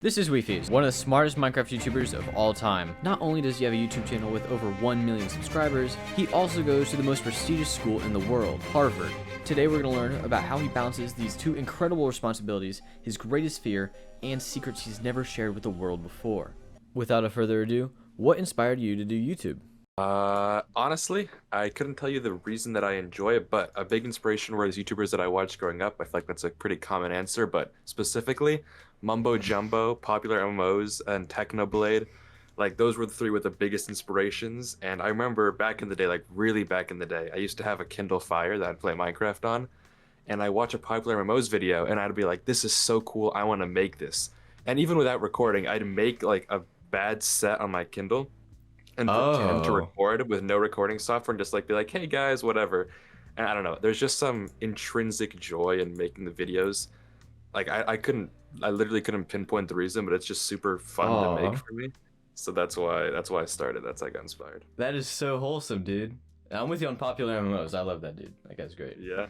This is Wifies, one of the smartest Minecraft YouTubers of all time. Not only does he have a YouTube channel with over 1 million subscribers, he also goes to the most prestigious school in the world, Harvard. Today we're going to learn about how he balances these two incredible responsibilities, his greatest fear, and secrets he's never shared with the world before. Without a further ado, what inspired you to do YouTube? Honestly, I couldn't tell you the reason that I enjoy it, but a big inspiration were these YouTubers that I watched growing up. I feel like that's a pretty common answer, but specifically, Mumbo Jumbo, Popular MMOs, and Technoblade. Like, those were the three with the biggest inspirations. And I remember back in the day, like really back in the day, I used to have a Kindle Fire that I'd play Minecraft on, and I watch a Popular MMOs video, and I'd be like, this is so cool, I want to make this. And even without recording, I'd make like a bad set on my Kindle and pretend to Oh, record with no recording software and just like be like, hey guys, whatever. And I don't know, there's just some intrinsic joy in making the videos. Like I literally couldn't pinpoint the reason, but it's just super fun to make oh, for me. So that's why I started. That's how I got inspired. that is so wholesome, dude. I'm with you on Popular MMOs. I love that dude. That guy's great. Yeah,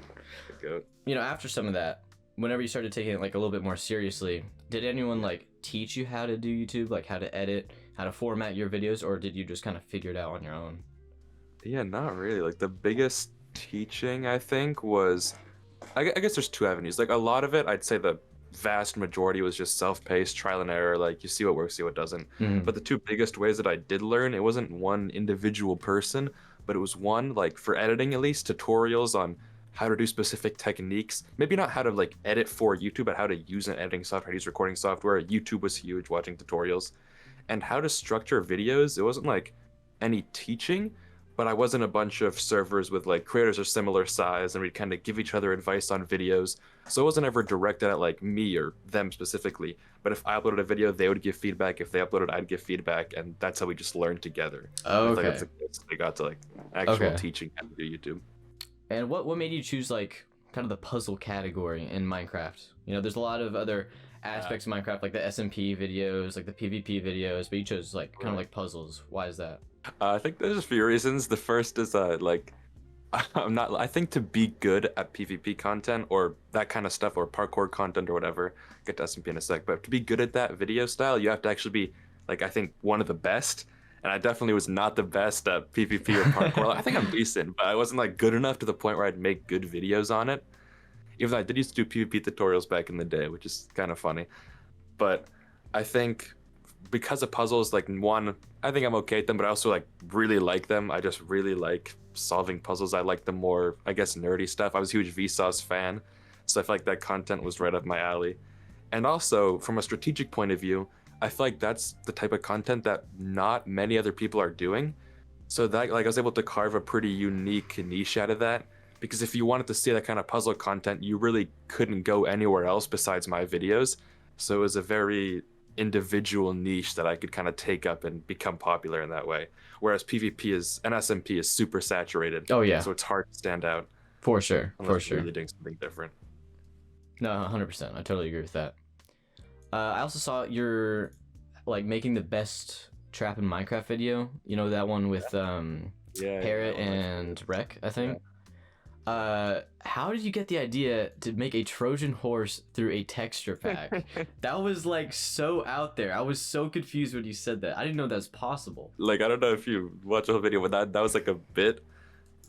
the goat. After some of that, whenever you started taking it like a little bit more seriously, did anyone like teach you how to do YouTube, like how to edit, how to format your videos, or did you just kind of figure it out on your own? Yeah, not really. Like the biggest teaching I think was, I guess there's two avenues. Like a lot of it, I'd say the vast majority was just self-paced, trial and error. Like you see what works, see what doesn't. Mhm. But the two biggest ways that I did learn, it wasn't one individual person, but it was one, like for editing at least, tutorials on how to do specific techniques. Maybe not how to like edit for YouTube, but how to use an editing software, how to use recording software. YouTube was huge, watching tutorials. And how to structure videos. It wasn't like any teaching, but I was in a bunch of servers with like creators of similar size, and we'd kind of give each other advice on videos. So it wasn't ever directed at like me or them specifically. But if I uploaded a video, they would give feedback. If they uploaded, I'd give feedback, and that's how we just learned together. I feel like that's Okay. the closest I got to like actual Okay. teaching how to do YouTube. And what made you choose like kind of the puzzle category in Minecraft? There's a lot of other Uh, aspects of Minecraft, like the SMP videos, like the PvP videos, but you chose like kind of right. like puzzles. Why is that? I think there's a few reasons. The first is like I'm not. I think to be good at PvP content or that kind of stuff or parkour content or whatever, get to SMP in a sec. But to be good at that video style, you have to actually be like I think one of the best. And I definitely was not the best at PvP or parkour. Like, I think I'm decent, but I wasn't like good enough to the point where I'd make good videos on it. Even though I did used to do PvP tutorials back in the day, which is kind of funny. But I think because of puzzles, like one, I think I'm okay at them, but I also like really like them. I just really like solving puzzles. I like the more, I guess, nerdy stuff. I was a huge Vsauce fan, so I feel like that content was right up my alley. And also, from a strategic point of view, I feel like that's the type of content that not many other people are doing. So that like I was able to carve a pretty unique niche out of that. Because if you wanted to see that kind of puzzle content, you really couldn't go anywhere else besides my videos. So it was a very individual niche that I could kind of take up and become popular in that way. Whereas PvP is and SMP is super saturated, Oh yeah, so it's hard to stand out for sure, unless for you're sure. really doing something different. No, 100%. I totally agree with that. I also saw you're like making the best trap in Minecraft video. You know that one with Yeah, yeah, Parrot that one my and Rec, I yeah. think. How did you get the idea to make a Trojan horse through a texture pack? That was like so out there. I was so confused when you said that. I didn't know that was possible. Like I don't know if you watch the whole video, but that was like a bit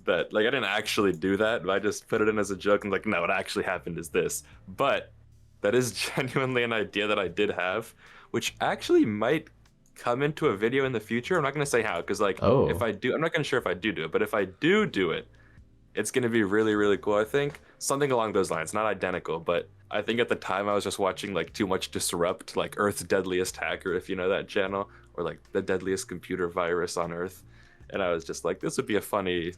that like I didn't actually do that. I just put it in as a joke and like no, what actually happened is this. But that is genuinely an idea that I did have, which actually might come into a video in the future. I'm not gonna say how, because like if Oh, I do, I'm not gonna sure if I do it, but if I do it, it's gonna be really, really cool, I think. Something along those lines, not identical, but I think at the time I was just watching like Too Much Disrupt, like Earth's Deadliest Hacker, if you know that channel, or like the deadliest computer virus on Earth. And I was just like, this would be a funny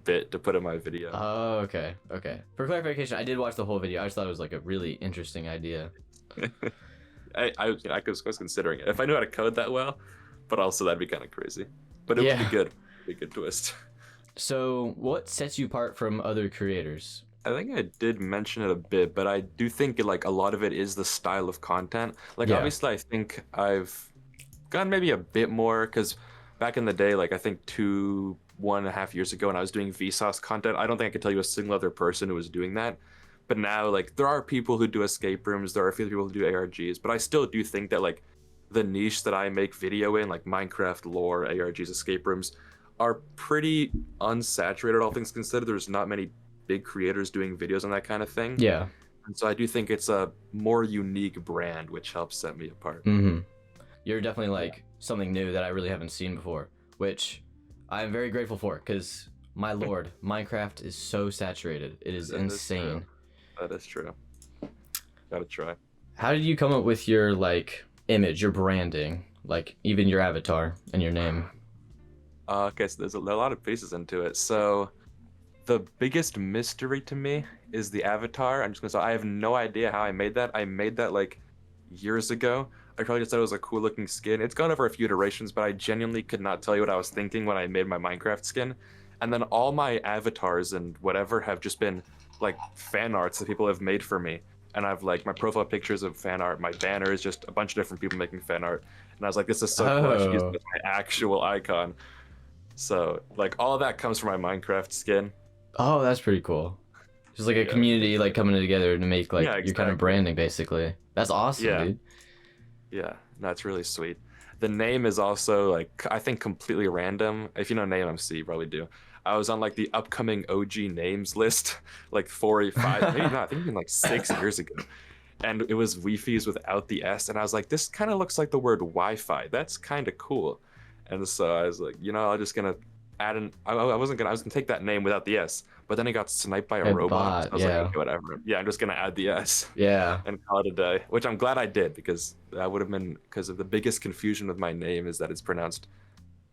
bit to put in my video. oh, okay, okay. For clarification, I did watch the whole video. I just thought it was like a really interesting idea. I was considering it. If I knew how to code that well, but also that'd be kind of crazy. But it would be Yeah. good. It'd be a good twist. So, what sets you apart from other creators? I think I did mention it a bit, but I do think like a lot of it is the style of content. Like Yeah. obviously I think I've gone maybe a bit more because back in the day, like I think 1.5 years ago when I was doing Vsauce content, I don't think I could tell you a single other person who was doing that. But now, like, there are people who do escape rooms, there are a few people who do ARGs, but I still do think that, like, the niche that I make video in, like Minecraft lore, ARGs, escape rooms, are pretty unsaturated, all things considered. There's not many big creators doing videos on that kind of thing. Yeah. And so I do think it's a more unique brand, which helps set me apart. You're definitely like something new that I really haven't seen before, which I'm very grateful for, because my lord, Minecraft is so saturated. It is insane. That is true. Gotta try. How did you come up with your like image, your branding, like even your avatar and your name? Okay, so there's a lot of pieces into it. So the biggest mystery to me is the avatar. I'm just gonna say I have no idea how I made that. I made that like years ago. I probably just thought it was a cool looking skin. It's gone over a few iterations, but I genuinely could not tell you what I was thinking when I made my Minecraft skin. And then all my avatars and whatever have just been like fan arts that people have made for me. And I've like my profile pictures of fan art, my banner is just a bunch of different people making fan art. And I was like, this is so cool. I should use it as my actual icon. So like all of that comes from my Minecraft skin. Oh, that's pretty cool. Just like a community like coming together to make like your kind of branding, basically. That's awesome, dude. Yeah, that's really sweet. The name is also like I think completely random. If you know NameMC, you probably do. I was on like the upcoming OG names list, like 4 or 5, maybe not. I think even like 6 years ago, and it was Wifie's without the S, and I was like, this kind of looks like the word Wi-Fi. That's kind of cool, and so I was like, you know, I'm just gonna add an. I was gonna take that name without the S, but then it got sniped by a robot. So I was like, okay, whatever. Yeah, I'm just gonna add the S. Yeah. And call it a day, which I'm glad I did, because that would have been because of the biggest confusion with my name is that it's pronounced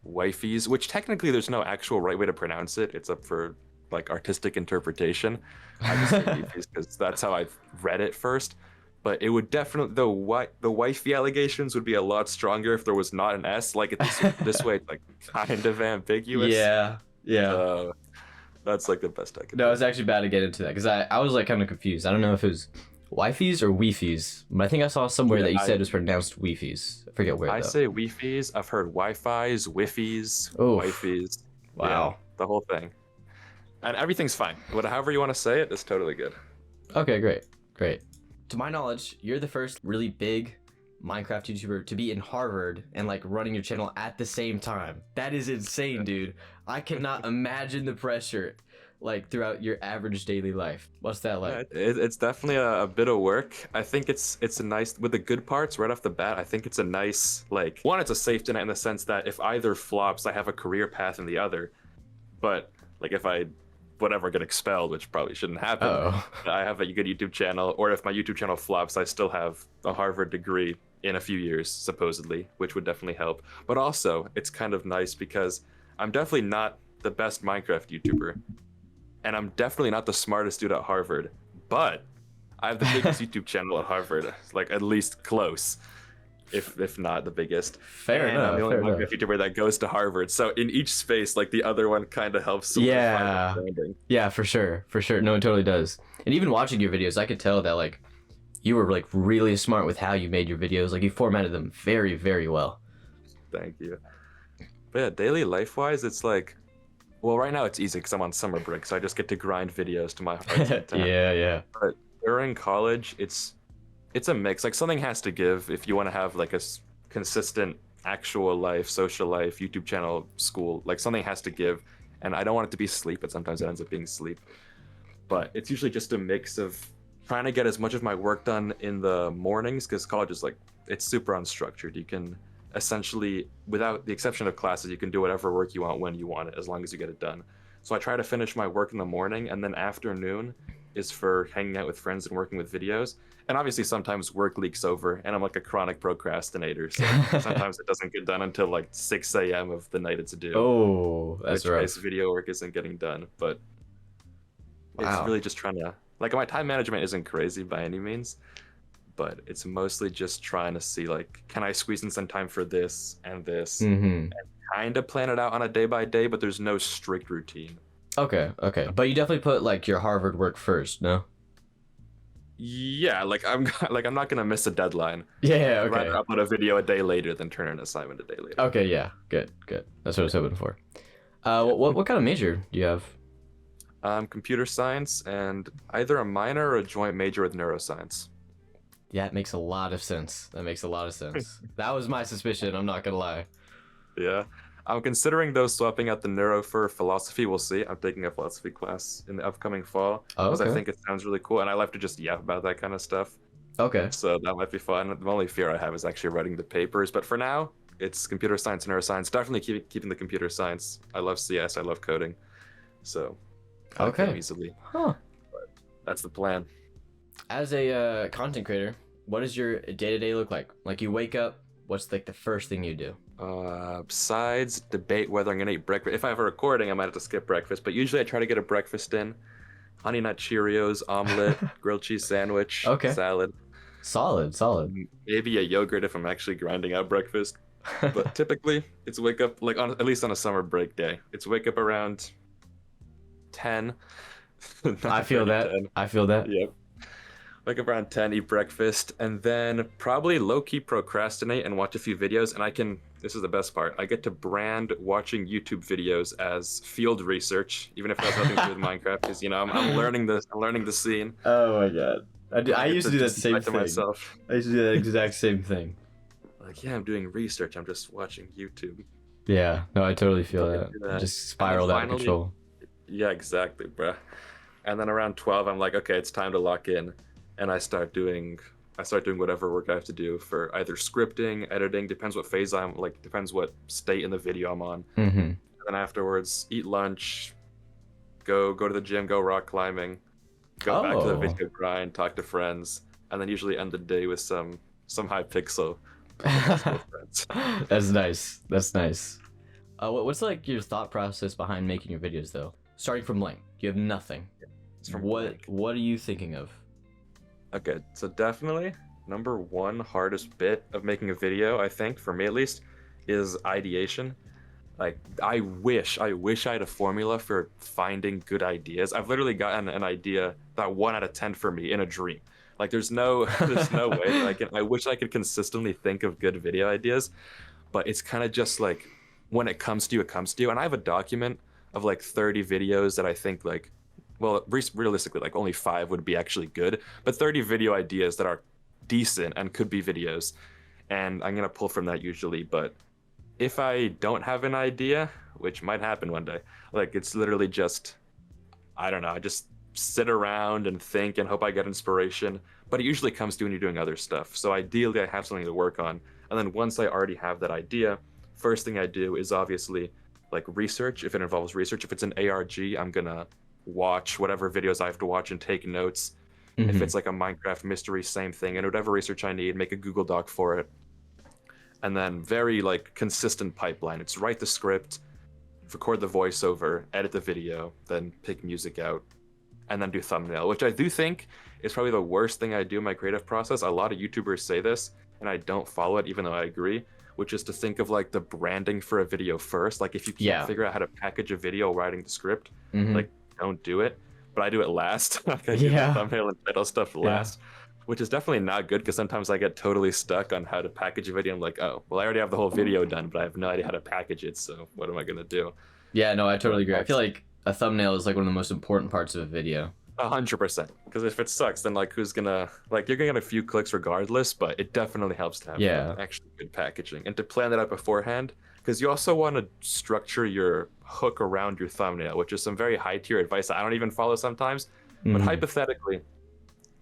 Wifie's, which technically there's no actual right way to pronounce it. It's up for like artistic interpretation. I just say Wifie's because that's how I read it first. But it would definitely the wifey allegations would be a lot stronger if there was not an S. Like this way, it's like kind of ambiguous. Yeah. That's like the best I could. No, it's actually bad to get into that because I was like kind of confused. I don't know if it was Wifeys or Wifies, but I think I saw somewhere that you said it was pronounced Wifies. I forget where. I say Wifies. I've heard Wi-Fi's, Wifies, Wifeys. Wow. Yeah, the whole thing. And everything's fine. However you want to say it, it's totally good. Okay, great. To my knowledge, you're the first really big Minecraft YouTuber to be in Harvard and like running your channel at the same time. That is insane, dude. I cannot imagine the pressure like throughout your average daily life. What's that like? Yeah, it's definitely a bit of work. I think it's a nice, with the good parts right off the bat, I think it's a nice, like, one, it's a safety net in the sense that if either flops, I have a career path in the other. But like if I get expelled, which probably shouldn't happen, I have a good YouTube channel, or if my YouTube channel flops, I still have a Harvard degree in a few years, supposedly, which would definitely help. But also, it's kind of nice because I'm definitely not the best Minecraft YouTuber, and I'm definitely not the smartest dude at Harvard, but I have the biggest YouTube channel at Harvard, like at least close, if not the biggest. Fair enough. I'm the only Minecraft YouTuber that goes to Harvard, so in each space, like the other one kind of helps solidify the branding. Yeah, for sure. No, it totally does. And even watching your videos, I could tell that like you were like really smart with how you made your videos. Like you formatted them very, very well. Thank you. But yeah, daily life-wise, it's like, well, right now it's easy because I'm on summer break, so I just get to grind videos to my heart's content. Yeah. But during college, it's a mix. Like something has to give if you want to have like a consistent actual life, social life, YouTube channel, school. Like something has to give, and I don't want it to be sleep, but sometimes it ends up being sleep. But it's usually just a mix of trying to get as much of my work done in the mornings, because college is like, it's super unstructured. You can essentially, without the exception of classes, you can do whatever work you want when you want it, as long as you get it done. So I try to finish my work in the morning, and then afternoon is for hanging out with friends and working with videos. And obviously sometimes work leaks over, and I'm like a chronic procrastinator, so sometimes it doesn't get done until like 6 a.m. of the night it's due. Oh, that's right. Which video work isn't getting done, but it's really just trying to, like, my time management isn't crazy by any means, but it's mostly just trying to see, like, can I squeeze in some time for this and this, and kind of plan it out on a day by day, but there's no strict routine. Okay. But you definitely put like your Harvard work first, no? Yeah, like I'm not gonna miss a deadline. Yeah, I'd okay. rather upload a video a day later than turn an assignment a day later. Okay, yeah, good. That's what I was hoping for. What kind of major do you have? Computer science and either a minor or a joint major with neuroscience. Yeah, it makes a lot of sense. That makes a lot of sense. That was my suspicion, I'm not gonna lie. Yeah. I'm considering though swapping out the neuro for philosophy. We'll see. I'm taking a philosophy class in the upcoming fall Oh, because I okay. think it sounds really cool and I like to just yap about that kind of stuff. Okay. So that might be fun. The only fear I have is actually writing the papers. But for now, it's computer science, neuroscience. Definitely keeping the computer science. I love CS. I love coding. So I Okay. can easily. Huh. That's the plan. As a content creator, what does your day-to-day look like? Like you wake up, what's like the first thing you do? Besides debate whether I'm gonna eat breakfast. If I have a recording, I might have to skip breakfast. But usually I try to get a breakfast in. Honey Nut Cheerios, omelet, grilled cheese sandwich, Okay. salad. Solid. Maybe a yogurt if I'm actually grinding out breakfast. But typically, it's wake up like at least on a summer break day. It's wake up around 10. I feel 9:30, that. 10. I feel that. Yep. Wake up around 10, eat breakfast, and then probably low-key procrastinate and watch a few videos. And I can, this is the best part, I get to brand watching YouTube videos as field research, even if it has nothing to do with Minecraft, because I'm learning the scene. Oh my god. I used to do that same To thing. myself. I used to do that exact same thing. Like, yeah, I'm doing research. I'm just watching YouTube. Yeah, no, I totally feel I that. do that. Just spiraled out of finally- control. Yeah, exactly, bruh. And then around 12, I'm like, okay, it's time to lock in, and I start doing whatever work I have to do for either scripting, editing, depends what phase I'm like, depends what state in the video I'm on. Mm-hmm. And then afterwards, eat lunch, go to the gym, go rock climbing, go back to the Oh. video grind, talk to friends, and then usually end the day with some high pixel. That's nice. That's nice. What's like your thought process behind making your videos though? Starting from blank, you have nothing. It's from What blank. What are you thinking of? Okay, so definitely number one hardest bit of making a video, I think, for me at least, is ideation. Like, I wish I had a formula for finding good ideas. I've literally gotten an idea that 1 out of 10 for me in a dream. Like, there's no way that I wish I could consistently think of good video ideas, but it's kind of just like, when it comes to you, it comes to you. And I have a document of like 30 videos that I think like, well, realistically, like only 5 would be actually good, but 30 video ideas that are decent and could be videos. And I'm gonna pull from that usually, but if I don't have an idea, which might happen one day, like it's literally just, I don't know, I just sit around and think and hope I get inspiration, but it usually comes to when you're doing other stuff. So ideally I have something to work on. And then once I already have that idea, first thing I do is obviously like research. If it involves research, if it's an ARG, I'm gonna watch whatever videos I have to watch and take notes. If it's like a Minecraft mystery, same thing, and whatever research I need, make a Google Doc for it. And then very like consistent pipeline. It's write the script, record the voiceover, edit the video, then pick music out, and then do thumbnail, which I do think is probably the worst thing I do in my creative process. A lot of YouTubers say this, and I don't follow it, even though I agree, which is to think of like the branding for a video first. Like if you can't figure out how to package a video writing the script, like don't do it. But I do it last. Like I do the thumbnail and title stuff last, which is definitely not good because sometimes I get totally stuck on how to package a video. I'm like, oh, well, I already have the whole video done, but I have no idea how to package it. So what am I gonna do? Yeah, no, I totally agree. I feel like a thumbnail is like one of the most important parts of a video. 100%. Because if it sucks, then like who's gonna like you're gonna get a few clicks regardless, but it definitely helps to have actually good packaging and to plan that out beforehand. Because you also want to structure your hook around your thumbnail, which is some very high tier advice that I don't even follow sometimes. But hypothetically,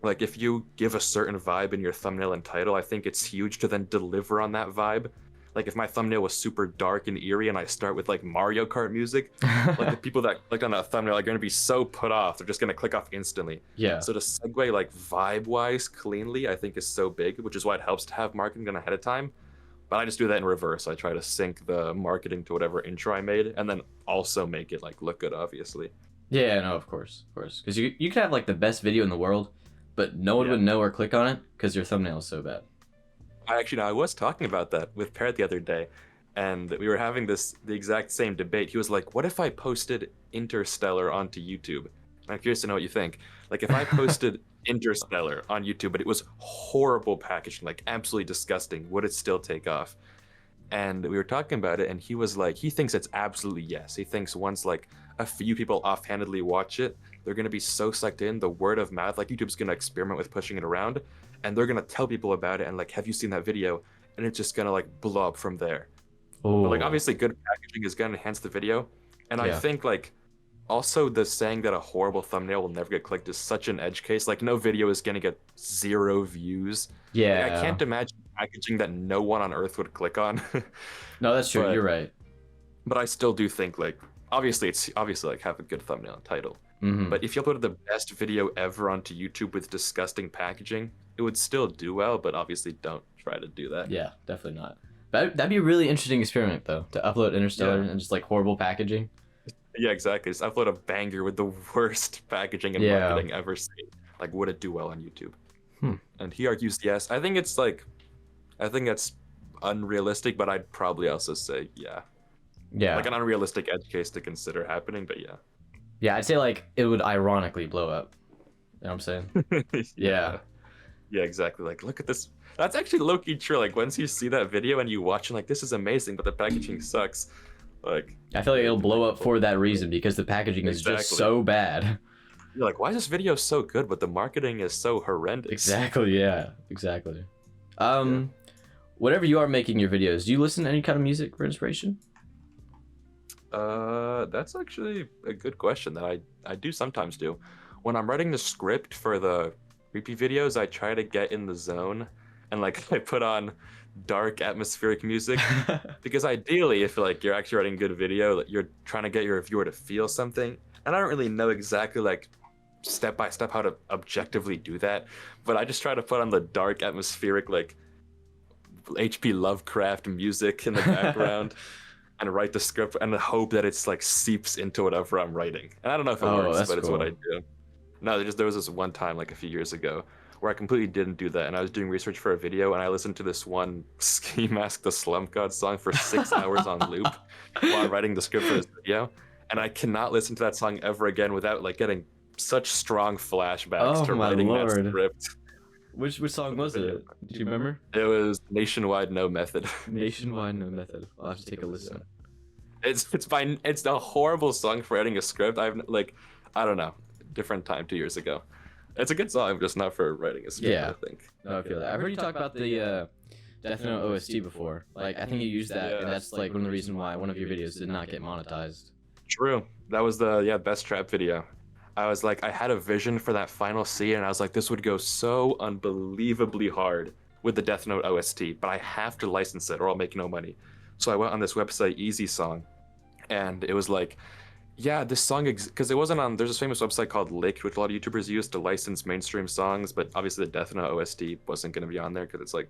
like if you give a certain vibe in your thumbnail and title, I think it's huge to then deliver on that vibe. Like if my thumbnail was super dark and eerie and I start with like Mario Kart music, like the people that click on that thumbnail are going to be so put off, they're just going to click off instantly. Yeah. So to segue like vibe wise cleanly, I think is so big, which is why it helps to have marketing done ahead of time. But I just do that in reverse. I try to sync the marketing to whatever intro I made and then also make it like look good, obviously. Yeah, no, of course. Because you could have like the best video in the world, but no one would know or click on it because your thumbnail is so bad. I was talking about that with Parrot the other day, and we were having the exact same debate. He was like, what if I posted Interstellar onto YouTube? And I'm curious to know what you think. Like if I posted Interstellar on YouTube, but it was horrible packaging, like absolutely disgusting, would it still take off? And we were talking about it, and he was like, he thinks it's absolutely yes. He thinks once like a few people offhandedly watch it, they're gonna be so sucked in, the word of mouth, like YouTube's gonna experiment with pushing it around, and they're gonna tell people about it and like, have you seen that video? And it's just gonna like blow up from there. But like Oh, obviously good packaging is gonna enhance the video. And I yeah. think like also the saying that a horrible thumbnail will never get clicked is such an edge case. Like no video is gonna get 0 views. Like, I Yeah. can't imagine packaging that no one on earth would click on. No, that's true. But- You're right. But I still do think like obviously it's obviously like have a good thumbnail and title. Mhm. But if you uploaded the best video ever onto YouTube with disgusting packaging, it would still do well, but obviously don't try to do that. Yeah, definitely not. That'd be a really interesting experiment though, to upload Interstellar and just like horrible packaging. Yeah, exactly. Just upload a banger with the worst packaging and Yeah. marketing ever seen. Like, would it do well on YouTube? Hmm. And he argues yes. I think it's like, I think that's unrealistic, but I'd probably also say yeah. Yeah. Like an unrealistic edge case to consider happening, but yeah. Yeah, I'd say like it would ironically blow up. You know what I'm saying? Yeah. Yeah, exactly. Like, look at this. That's actually low-key true. Like, once you see that video and you watch it, like, this is amazing, but the packaging sucks. Like, I feel like it'll blow up for that reason because the packaging is just Exactly. so bad. you're like, why is this video so good, but the marketing is so horrendous? Exactly, yeah. Exactly. Whenever you are making your videos, do you listen to any kind of music for inspiration? That's actually a good question that I do sometimes do. When I'm writing the script for the creepy videos, I try to get in the zone and like I put on dark atmospheric music because ideally if like you're actually writing good video, like, you're trying to get your viewer to feel something. And I don't really know exactly like step by step how to objectively do that, but I just try to put on the dark atmospheric like HP Lovecraft music in the background. And write the script and hope that it's like seeps into whatever I'm writing. And I don't know if it works, that's but it's what cool. I do. No, there was this one time like a few years ago where I completely didn't do that, and I was doing research for a video, and I listened to this one Ski Mask the Slump God song for 6 hours on loop while I'm writing the script for this video, and I cannot listen to that song ever again without like getting such strong flashbacks Oh to my writing lord. that script. Which song was it? Do you remember? It was Nationwide No Method. Nationwide No Method. I'll have to take a listen. It's a horrible song for writing a script. I don't know, different time 2 years ago. It's a good song, just not for writing a script. Yeah. I think. No, I feel that. I've heard you talk about the Death Note OST before. Like, I think you used that, and Yeah. that's like one of the reasons why one of your videos did not get monetized. True. That was the best trap video. I was like, I had a vision for that final scene, and I was like, this would go so unbelievably hard with the Death Note OST, but I have to license it or I'll make no money. So I went on this website, Easy Song, and it was like, yeah, this song, because it wasn't on, there's this famous website called Lick, which a lot of YouTubers use to license mainstream songs, but obviously the Death Note OST wasn't going to be on there because it's like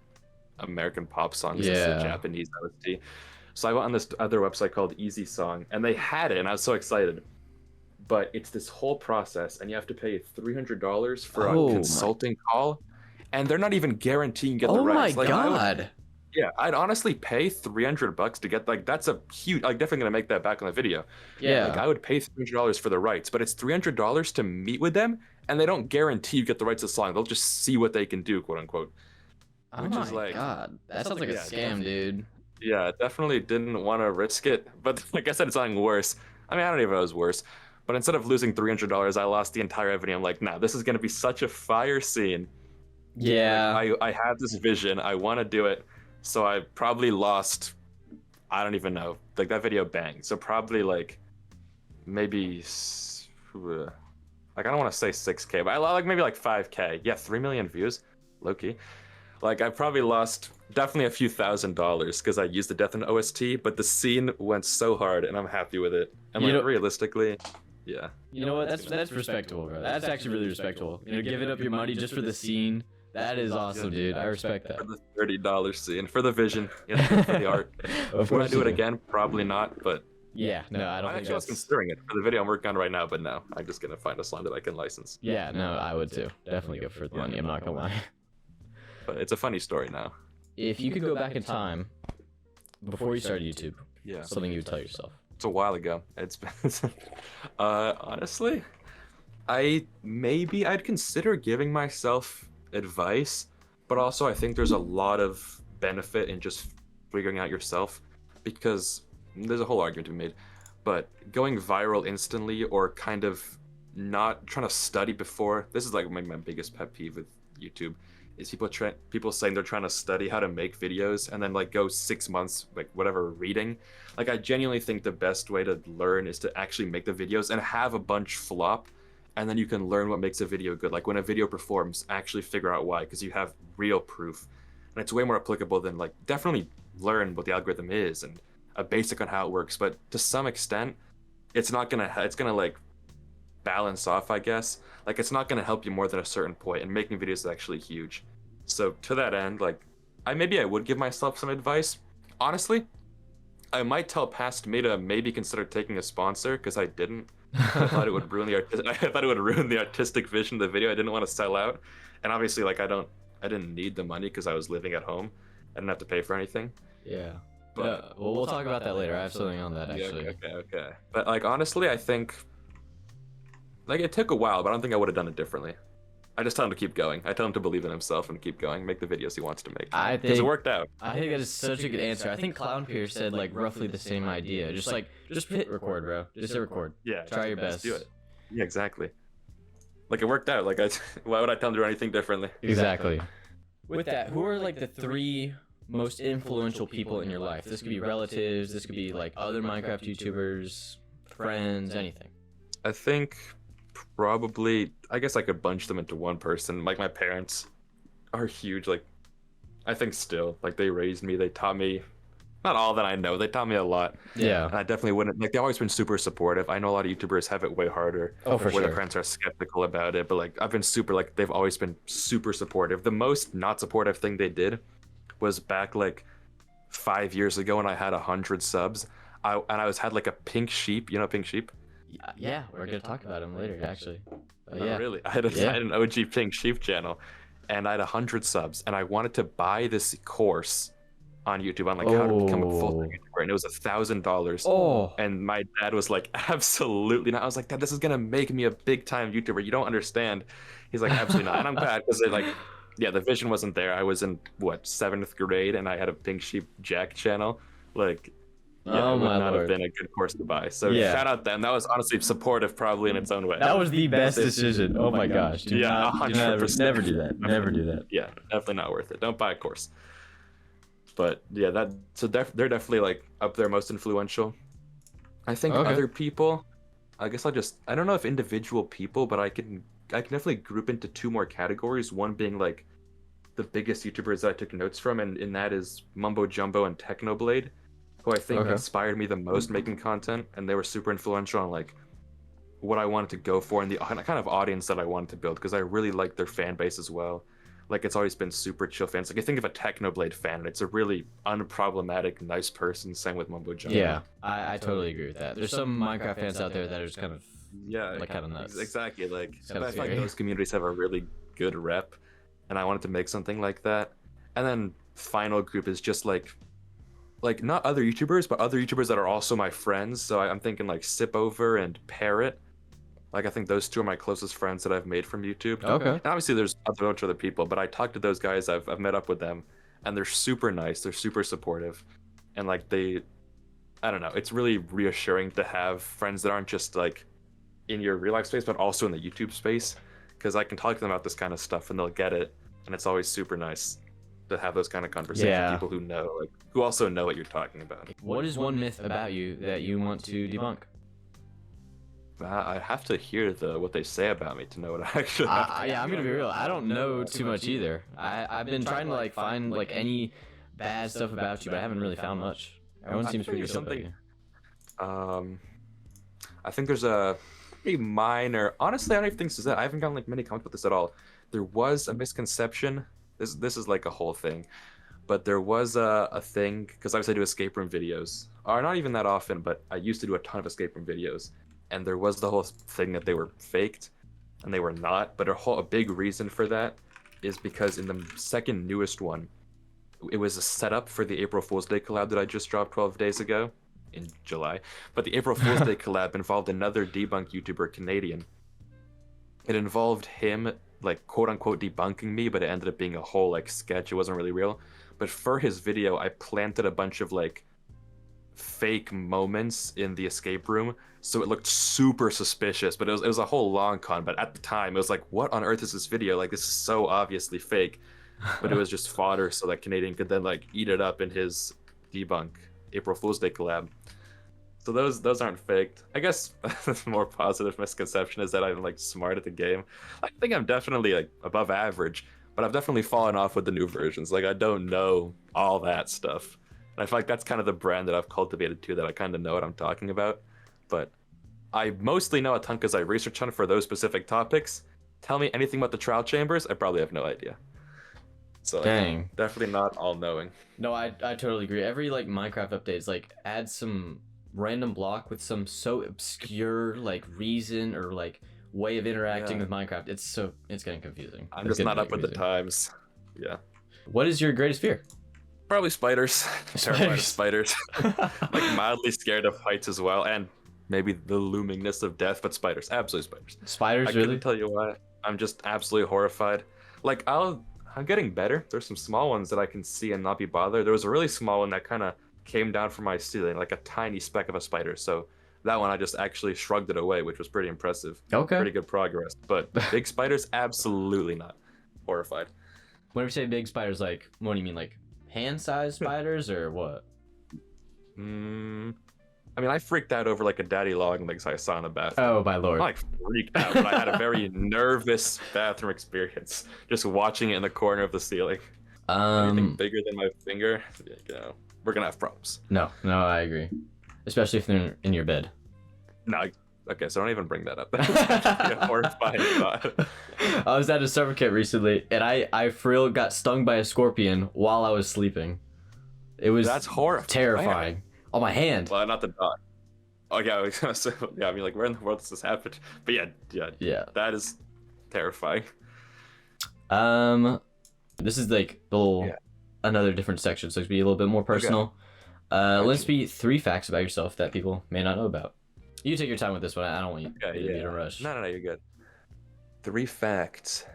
American pop songs, it's Yeah. a Japanese OST. So I went on this other website called Easy Song, and they had it, and I was so excited. But it's this whole process, and you have to pay $300 for Oh a my- consulting call, and they're not even guaranteeing you get the Oh my rights. Like, god! I'd honestly pay $300 to get like that's a huge. Like definitely gonna make that back on the video. Yeah. Like I would pay $300 for the rights, but it's $300 to meet with them, and they don't guarantee you get the rights to the song. They'll just see what they can do, quote unquote. Oh which my is like- god. That sounds like a Yeah, scam, dude. Yeah, definitely didn't want to risk it, but like I said, it's something worse. I mean, I don't even know if it was worse. But instead of losing $300, I lost the entire revenue. I'm like, nah, this is gonna be such a fire scene. Yeah. Like, I have this vision. I want to do it. So I probably lost. I don't even know. Like that video banged. So probably like maybe like I don't want to say 6K, but I like maybe like 5K. Yeah, 3 million views. Low-key. Like I probably lost definitely a few $1,000s because I used the Death Note OST, but the scene went so hard and I'm happy with it. And You like know- realistically, yeah. You know what? That's respectable, bro. That's actually really respectable. You know, giving up your money just for the scene. That is awesome, dude. I respect that. For the $30 scene, for the vision, you know, for the art. Of Would I course do you it again? Probably not, but Yeah. No, I don't I think actually was that's. considering it for the video I'm working on right now, but no, I'm just gonna find a song that I can license. Yeah. No, I would too. Definitely go for the money. I'm not gonna lie. But it's a funny story now. If you could go back in time before you started YouTube, Yeah, something you would tell yourself. it's a while ago. It's been, honestly, I'd consider giving myself advice, but also I think there's a lot of benefit in just figuring out yourself, because there's a whole argument to be made. but going viral instantly or kind of not trying to study before, this is like my biggest pet peeve with YouTube, is people saying they're trying to study how to make videos and then like go 6 months like whatever reading. Like I genuinely think the best way to learn is to actually make the videos and have a bunch flop, and then you can learn what makes a video good. Like when a video performs, actually figure out why, because you have real proof. And it's way more applicable than like definitely learn what the algorithm is and a basic on how it works, but to some extent it's gonna like balance off, I guess. Like it's not gonna help you more than a certain point, and making videos is actually huge. So to that end, like I would give myself some advice. Honestly, I might tell past me to maybe consider taking a sponsor, because I didn't. I thought it would ruin the artistic vision of the video. I didn't want to sell out, and obviously like I didn't need the money because I was living at home. I didn't have to pay for anything. Yeah. But Well, we'll talk about that later. I have something on that yeah, actually. okay. But like honestly, I think like it took a while, but I don't think I would have done it differently. I just tell him to keep going. I tell him to believe in himself and keep going, make the videos he wants to make. Because it worked out. I think that is such a good answer. I think Clown Pierce said like roughly the same idea. Just hit record, bro. Just hit record. Yeah. Try your best. Do it. Yeah, exactly. Like it worked out. Like why would I tell him to do anything differently? Exactly. With that, who are like the 3 most influential people in your life? This could be relatives, this could be like other Minecraft YouTubers, friends, anything. I think probably, I guess I could bunch them into one person. Like my parents are huge. Like I think still, like they raised me, they taught me not all that I know, they taught me a lot. Yeah. And I definitely wouldn't, like they've always been super supportive. I know a lot of YouTubers have it way harder. Oh, for where sure. their parents are skeptical about it, but like I've been super, like they've always been super supportive. The most not supportive thing they did was back like 5 years ago when I had 100 subs. I had like a pink sheep, you know, pink sheep. Yeah, we're gonna talk about him later, actually. Oh, Yeah. really? I had an OG pink sheep channel, and I had 100 subs, and I wanted to buy this course on YouTube on like how to become a full-time YouTuber, and it was $1,000. Oh. And my dad was like, absolutely not. I was like, Dad, this is gonna make me a big-time YouTuber. You don't understand. He's like, absolutely not. And I'm glad, because like, yeah, the vision wasn't there. I was in what, 7th grade, and I had a pink sheep Jack channel. Like, yeah, it would not have been a good course to buy. So shout out them. That was honestly supportive, probably in its own way. That was the best decision. Oh my gosh. Yeah, 100%. Never do that. Never do that. Yeah, definitely not worth it. Don't buy a course. But yeah, they're definitely like up there most influential. I think other people, I guess I don't know if individual people, but I can definitely group into 2 more categories. One being like the biggest YouTubers that I took notes from, and that is Mumbo Jumbo and Technoblade, who I think inspired me the most making content, and they were super influential on like what I wanted to go for and the kind of audience that I wanted to build, because I really like their fan base as well. Like it's always been super chill fans. Like I think of a Technoblade fan, and it's a really unproblematic, nice person. Same with Mumbo Jumbo. Yeah, I totally agree with that. There's some Minecraft fans out there that are just kind of like kind of nuts. Exactly. Like kind I of feel like scary. those communities have a really good rep, and I wanted to make something like that. And then final group is just like not other YouTubers, but other YouTubers that are also my friends. So I'm thinking like Sipover and Parrot. Like I think those 2 are my closest friends that I've made from YouTube. Okay. And obviously there's a bunch of other people, but I talked to those guys. I've met up with them, and they're super nice. They're super supportive, and like I don't know. It's really reassuring to have friends that aren't just like in your real life space, but also in the YouTube space, because I can talk to them about this kind of stuff and they'll get it, and it's always super nice to have those kind of conversations with people who also know what you're talking about. What is one myth about you that you want to debunk? I have to hear what they say about me to know what I actually have. Yeah, I'm gonna be real. I don't know too much either. I've been trying to like find like any bad stuff about you, but I haven't really found much. Everyone seems pretty good about you. I think there's a pretty minor. Honestly, I don't even think this is that. I haven't gotten like many comments about this at all. There was a misconception. This is like a whole thing, but there was a thing, because obviously I do escape room videos, or not even that often, but I used to do a ton of escape room videos. And there was the whole thing that they were faked, and they were not. But a big reason for that is because in the second newest one, it was a setup for the April Fool's Day collab that I just dropped 12 days ago in July. But the April Fool's Day collab involved another debunk YouTuber, Canadian. It involved him, like, quote-unquote debunking me, but it ended up being a whole, like, sketch. It wasn't really real. But for his video, I planted a bunch of, like, fake moments in the escape room, so it looked super suspicious. But it was a whole long con. But at the time, it was like, what on earth is this video? Like, this is so obviously fake. But it was just fodder so that Canadian could then like eat it up in his debunk April Fool's Day collab. So those aren't faked. I guess the more positive misconception is that I'm like smart at the game. I think I'm definitely like above average, but I've definitely fallen off with the new versions. Like I don't know all that stuff. And I feel like that's kind of the brand that I've cultivated too, that I kind of know what I'm talking about. But I mostly know a ton because I research on for those specific topics. Tell me anything about the trial chambers, I probably have no idea. So like, Dang. definitely not all knowing. No, I totally agree. Every like Minecraft updates like add some random block with some so obscure like reason or like way of interacting with Minecraft. It's getting confusing. I'm just not up with the times. Yeah. What is your greatest fear? Probably spiders. Terrified of spiders. Like mildly scared of heights as well, and maybe the loomingness of death, but spiders. Absolutely spiders. Spiders, I really? couldn't tell you why. I'm just absolutely horrified. Like I'm getting better. There's some small ones that I can see and not be bothered. There was a really small one that kind of came down from my ceiling, like a tiny speck of a spider. So that one I just actually shrugged it away, which was pretty impressive. Okay. Pretty good progress. But big spiders, absolutely not. Horrified. Whenever you say big spiders, like, what do you mean, like hand-sized spiders or what? I mean, I freaked out over like a daddy long legs I saw in the bathroom. Oh, my lord. I like freaked out, but I had a very nervous bathroom experience just watching it in the corner of the ceiling. Anything bigger than my finger, you know, we're gonna have problems. No, I agree. Especially if they're in your bed. No, okay, so don't even bring that up. That's actually a horrifying thought. I was at a summer camp recently, and I for real got stung by a scorpion while I was sleeping. It was That's horrifying. Terrifying. On my hand. Well, not the dog. Oh yeah, I was gonna say, yeah. I mean, like, where in the world does this happen? But yeah. That is terrifying. This is like the little another different section, so it's be a little bit more personal. Okay. Let's be 3 facts about yourself that people may not know about. You take your time with this one. I don't want you to be in a rush. No, you're good. 3 facts.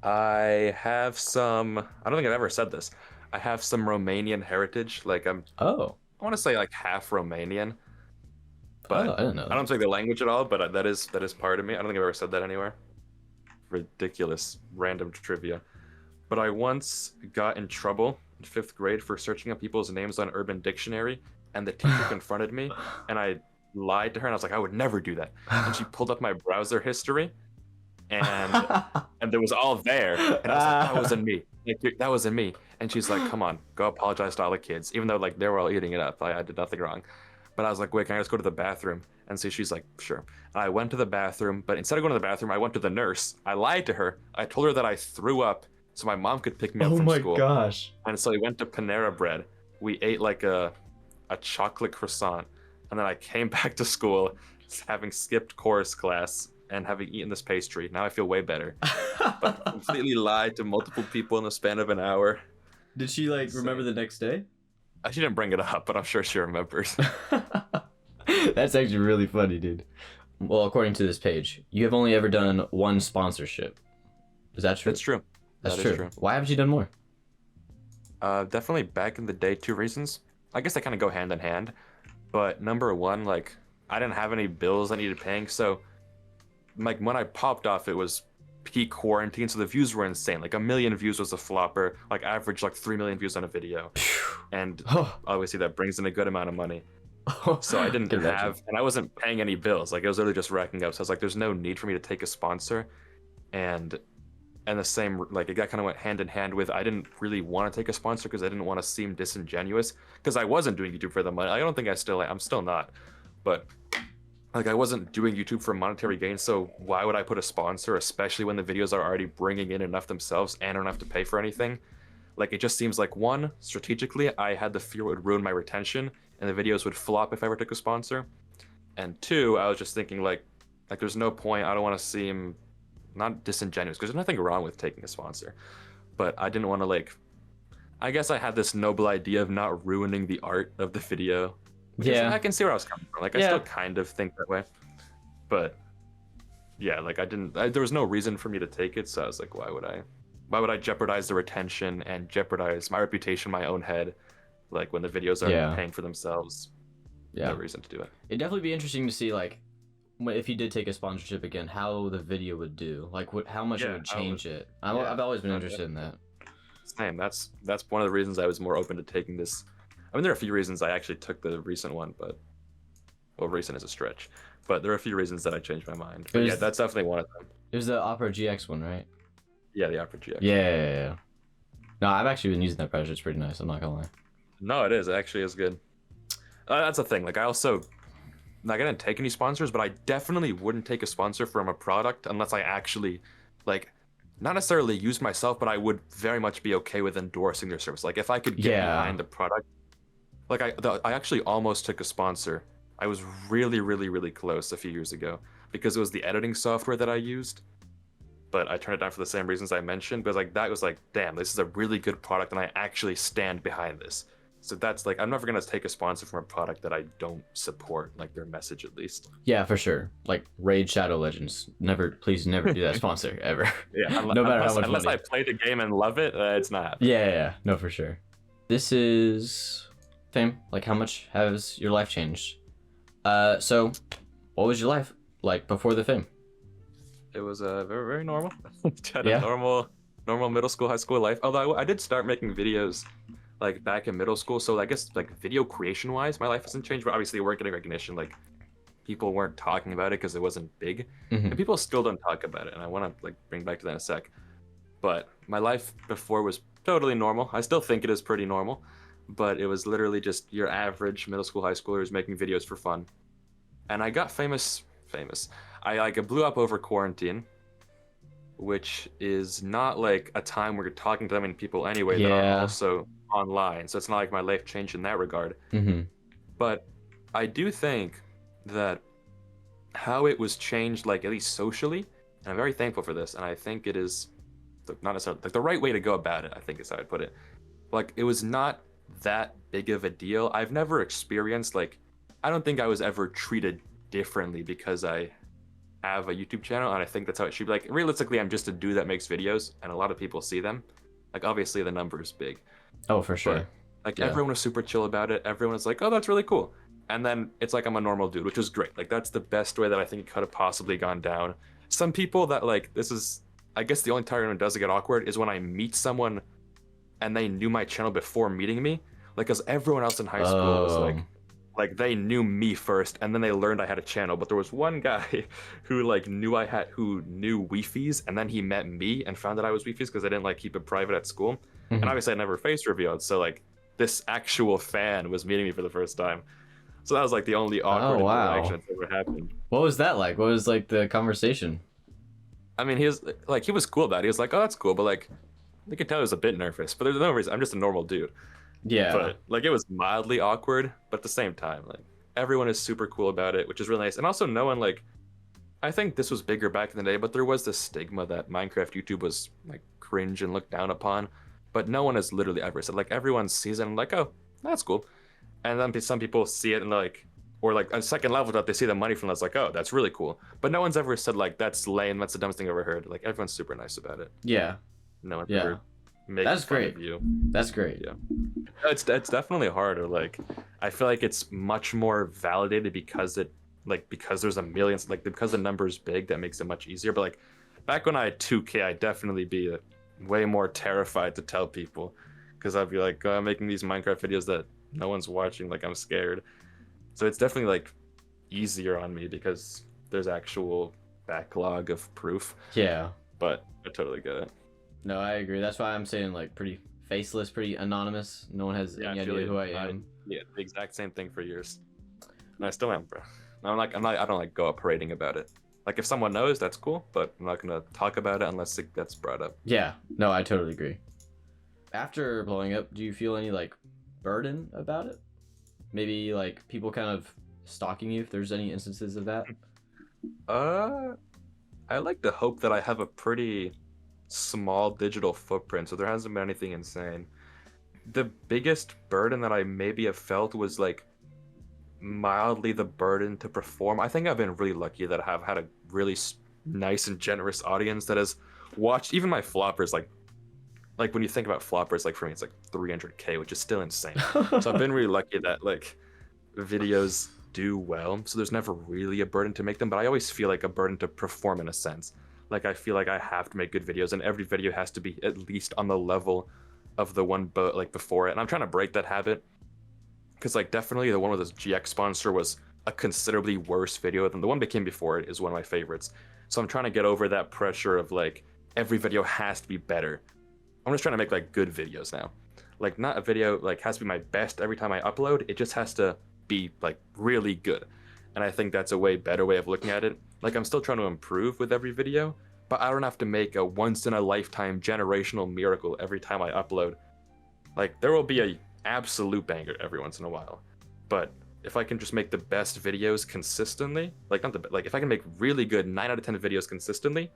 I have some. I don't think I've ever said this. I have some Romanian heritage. Like I want to say like half Romanian. But I didn't know that. I don't speak the language at all. But that is part of me. I don't think I've ever said that anywhere. Ridiculous, random trivia. But I once got in trouble in 5th grade for searching up people's names on Urban Dictionary, and the teacher confronted me, and I lied to her, and I was like, I would never do that. And she pulled up my browser history, and there was all there, and I was like, that wasn't me. Like, that wasn't me. And she's like, come on, go apologize to all the kids, even though like they were all eating it up. I did nothing wrong. But I was like, wait, can I just go to the bathroom? And so she's like, sure. And I went to the bathroom, but instead of going to the bathroom, I went to the nurse. I lied to her. I told her that I threw up so my mom could pick me up from school. Oh my gosh. And so we went to Panera Bread. We ate like a chocolate croissant. And then I came back to school having skipped chorus class and having eaten this pastry. Now I feel way better. But completely lied to multiple people in the span of an hour. Did she like remember the next day? She didn't bring it up, but I'm sure she remembers. That's actually really funny, dude. Well, according to this page, you have only ever done 1 sponsorship. Is that true? That's true. That's true. Why haven't you done more? Definitely back in the day, 2 reasons. I guess they kind of go hand in hand. But number 1, like, I didn't have any bills I needed paying. So, like, when I popped off, it was peak quarantine. So the views were insane. Like, 1 million views was a flopper. Like, average, like, 3 million views on a video. And obviously that brings in a good amount of money. So I didn't have, and I wasn't paying any bills. Like, it was literally just racking up. So I was like, there's no need for me to take a sponsor. And the same, like, it kind of went hand in hand with, I didn't really want to take a sponsor because I didn't want to seem disingenuous, because I wasn't doing YouTube for the money. I don't think I'm still not, but like, I wasn't doing YouTube for monetary gain. So why would I put a sponsor, especially when the videos are already bringing in enough themselves and I don't have to pay for anything? Like, it just seems like, 1, strategically, I had the fear it would ruin my retention and the videos would flop if I ever took a sponsor. And 2, I was just thinking like there's no point. I don't want to seem not disingenuous, because there's nothing wrong with taking a sponsor, but I didn't want to, like, I guess I had this noble idea of not ruining the art of the video. I can see where I was coming from. Like, I still kind of think that way, but yeah, like, there was no reason for me to take it. So I was like, why would I jeopardize the retention and jeopardize my reputation in my own head Like when the videos are paying for themselves, no reason to do it. It'd definitely be interesting to see like if you did take a sponsorship again, how the video would do, like how much it would change it. I've always been interested in that. Same. That's one of the reasons I was more open to taking this. I mean, there are a few reasons I actually took the recent one, but well, recent is a stretch. But there are a few reasons that I changed my mind. But yeah, that's definitely one of them. It was the Opera GX one, right? Yeah, the Opera GX. Yeah. No, I've actually been using that pressure. It's pretty nice. I'm not gonna lie. No, it is. It actually is good. That's the thing. Like, I didn't take any sponsors, but I definitely wouldn't take a sponsor from a product unless I actually, like, not necessarily use myself, but I would very much be okay with endorsing their service. Like, if I could get behind the product. Like, I actually almost took a sponsor. I was really, really, really close a few years ago because it was the editing software that I used. But I turned it down for the same reasons I mentioned. Because, like, that was like, damn, this is a really good product, and I actually stand behind this. So that's like, I'm never gonna take a sponsor from a product that I don't support, like their message at least. Yeah, for sure. Like Raid Shadow Legends. Please never do that sponsor ever. Yeah, no matter how much unless money. I play the game and love it, it's not happening. Yeah, no, for sure. This is fame. Like, how much has your life changed? So, what was your life like before the fame? It was very, very normal. Had a normal middle school, high school life. Although I did start making videos like back in middle school, so I guess like video creation wise my life hasn't changed, but obviously we weren't getting recognition. Like people weren't talking about it because it wasn't big, and people still don't talk about it, and I want to like bring back to that in a sec. But my life before was totally normal. I still think it is pretty normal, but it was literally just your average middle school, high schoolers making videos for fun. And I got famous. I like blew up over quarantine, which is not like a time where you're talking to that many people anyway that are also online, so it's not like my life changed in that regard. But I do think that how it was changed, like at least socially, and I'm very thankful for this, and I think it is not necessarily like the right way to go about it, I think is how I'd put it. Like, it was not that big of a deal. I've never experienced, like, I don't think I was ever treated differently because I have a YouTube channel, and I think that's how it should be. Like, realistically, I'm just a dude that makes videos, and a lot of people see them. Like, obviously the number is big. Oh, for sure. But, like, everyone was super chill about it. Everyone was like, oh, that's really cool. And then it's like I'm a normal dude, which is great. Like, that's the best way that I think it could have possibly gone down. Some people that, like, this is, I guess the only time it does get awkward is when I meet someone and they knew my channel before meeting me. Like, because everyone else in high school was like they knew me first, and then they learned I had a channel. But there was one guy who like knew Wifies, and then he met me and found that I was Wifies because I didn't like keep it private at school. And obviously I never face revealed, so like this actual fan was meeting me for the first time. So that was like the only awkward interaction that's ever happened. What was that like? What was like the conversation? I mean, he was cool about it. He was like, oh, that's cool, but like you could tell he was a bit nervous. But there's no reason. I'm just a normal dude. Yeah. But like it was mildly awkward, but at the same time, like everyone is super cool about it, which is really nice. And also no one like, I think this was bigger back in the day, but there was this stigma that Minecraft YouTube was like cringe and looked down upon. But no one has literally ever said, like, everyone sees it and like, oh, that's cool. And then some people see it and like, or like a second level that they see the money from, that's like, oh, that's really cool. But no one's ever said like, that's lame, that's the dumbest thing I've ever heard. Like, everyone's super nice about it. Yeah. No one's ever making That's fun great. of you. That's great. Yeah. It's definitely harder. Like, I feel like it's much more validated because there's a million, like because the number is big, that makes it much easier. But like back when I had 2K, I'd definitely be way more terrified to tell people, because I'd be like, I'm making these Minecraft videos that no one's watching, like I'm scared. So it's definitely like easier on me because there's actual backlog of proof. Yeah. But I totally get it. No, I agree. That's why I'm saying like pretty faceless, pretty anonymous. No one has any idea who I am. Yeah, the exact same thing for years. And I still am, bro. I don't like go up parading about it. Like, if someone knows, that's cool, but I'm not gonna talk about it unless it gets brought up. Yeah, no, I totally agree. After blowing up, do you feel any like burden about it? Maybe like people kind of stalking you, if there's any instances of that? I like to hope that I have a pretty small digital footprint, so there hasn't been anything insane. The biggest burden that I maybe have felt was like mildly the burden to perform. I think I've been really lucky that I have had a really nice and generous audience that has watched even my floppers. Like, like when you think about floppers, like for me, it's like 300K, which is still insane. So I've been really lucky that like videos do well. So there's never really a burden to make them, but I always feel like a burden to perform in a sense. Like I feel like I have to make good videos, and every video has to be at least on the level of the one like before it. And I'm trying to break that habit, because like definitely the one with this GX sponsor was a considerably worse video than the one that came before it is one of my favorites. So I'm trying to get over that pressure of like every video has to be better. I'm just trying to make like good videos now. Like not a video like has to be my best every time I upload. It just has to be like really good. And I think that's a way better way of looking at it. Like I'm still trying to improve with every video, but I don't have to make a once in a lifetime generational miracle every time I upload. Like there will be a absolute banger every once in a while, but if I can just make the best videos consistently, like not the like if I can make really good 9 out of 10 videos consistently,